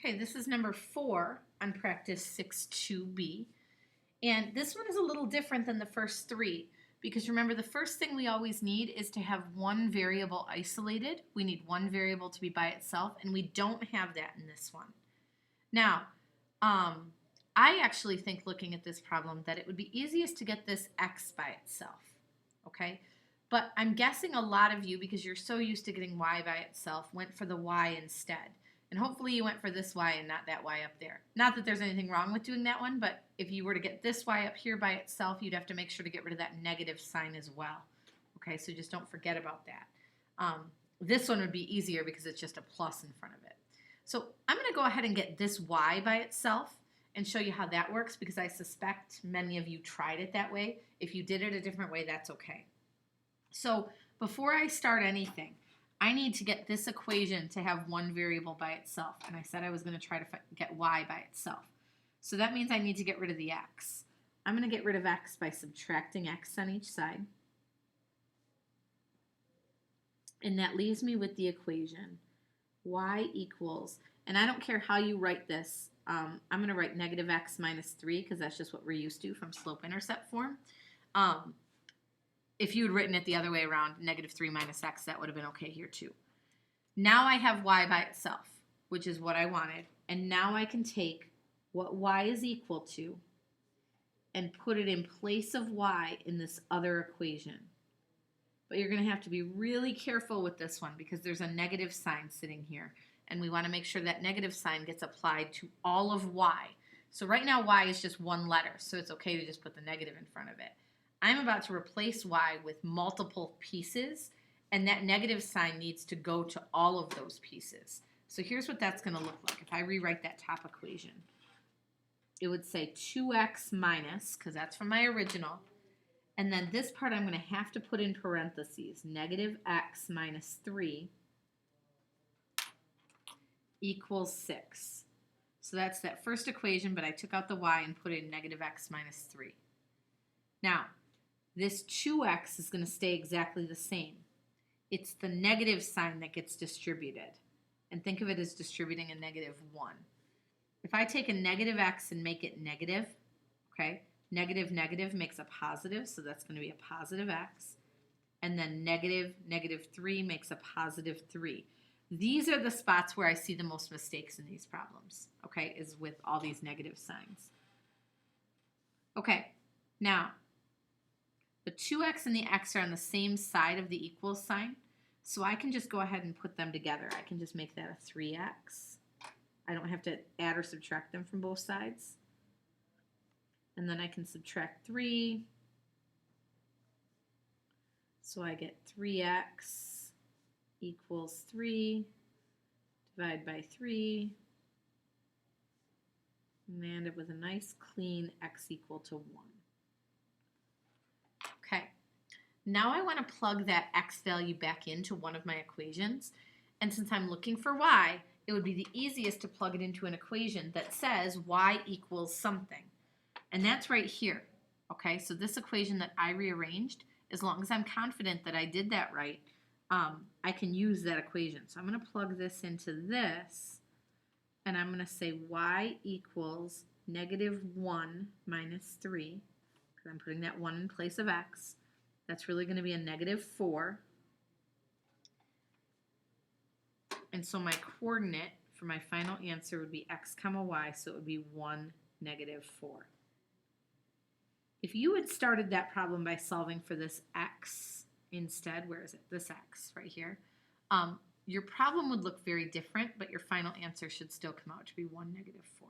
Okay, this is number 4 on practice 6-2B. And this one is a little different than the first 3 because remember the first thing we always need is to have one variable isolated. We need one variable to be by itself, and we don't have that in this one. Now, I actually think looking at this problem that it would be easiest to get this x by itself, okay? But I'm guessing a lot of you, because you're so used to getting y by itself, went for the y instead. And hopefully you went for this y and not that y up there. Not that there's anything wrong with doing that one, but if you were to get this y up here by itself, you'd have to make sure to get rid of that negative sign as well. Okay, so just don't forget about that. This one would be easier because it's just a plus in front of it. So I'm going to go ahead and get this y by itself and show you how that works because I suspect many of you tried it that way. If you did it a different way, that's okay. So before I start anything, I need to get this equation to have one variable by itself. And I said I was going to try to get y by itself. So that means I need to get rid of the x. I'm going to get rid of x by subtracting x on each side. And that leaves me with the equation y equals, and I don't care how you write this, I'm going to write negative x minus 3 because that's just what we're used to from slope-intercept form. If you had written it the other way around, negative 3 minus x, that would have been okay here too. Now I have y by itself, which is what I wanted, and now I can take what y is equal to and put it in place of y in this other equation. But you're going to have to be really careful with this one because there's a negative sign sitting here, and we want to make sure that negative sign gets applied to all of y. So right now y is just one letter, so it's okay to just put the negative in front of it. I'm about to replace y with multiple pieces, and that negative sign needs to go to all of those pieces. So here's what that's going to look like. If I rewrite that top equation, it would say 2x minus, because that's from my original, and then this part I'm going to have to put in parentheses, negative x minus 3 equals 6. So that's that first equation, but I took out the y and put in negative x minus 3. Now, this 2x is going to stay exactly the same. It's the negative sign that gets distributed. And think of it as distributing a negative 1. If I take a negative x and make it negative, okay, negative negative makes a positive, so that's going to be a positive x. And then negative 3 makes a positive 3. These are the spots where I see the most mistakes in these problems, okay, is with all these negative signs. Okay, now, the 2x and the x are on the same side of the equals sign, so I can just go ahead and put them together. I can just make that a 3x. I don't have to add or subtract them from both sides. And then I can subtract 3. So I get 3x equals 3. Divide by 3. And end up with a nice clean x equal to 1. Okay, now I want to plug that x value back into one of my equations. And since I'm looking for y, it would be the easiest to plug it into an equation that says y equals something. And that's right here. Okay, so this equation that I rearranged, as long as I'm confident that I did that right, I can use that equation. So I'm going to plug this into this, and I'm going to say y equals negative 1 minus 3. I'm putting that 1 in place of x. That's really going to be a negative 4. And so my coordinate for my final answer would be x comma y, so it would be 1, negative 4. If you had started that problem by solving for this x instead, where is it? This x right here. Your problem would look very different, but your final answer should still come out to be 1, negative 4.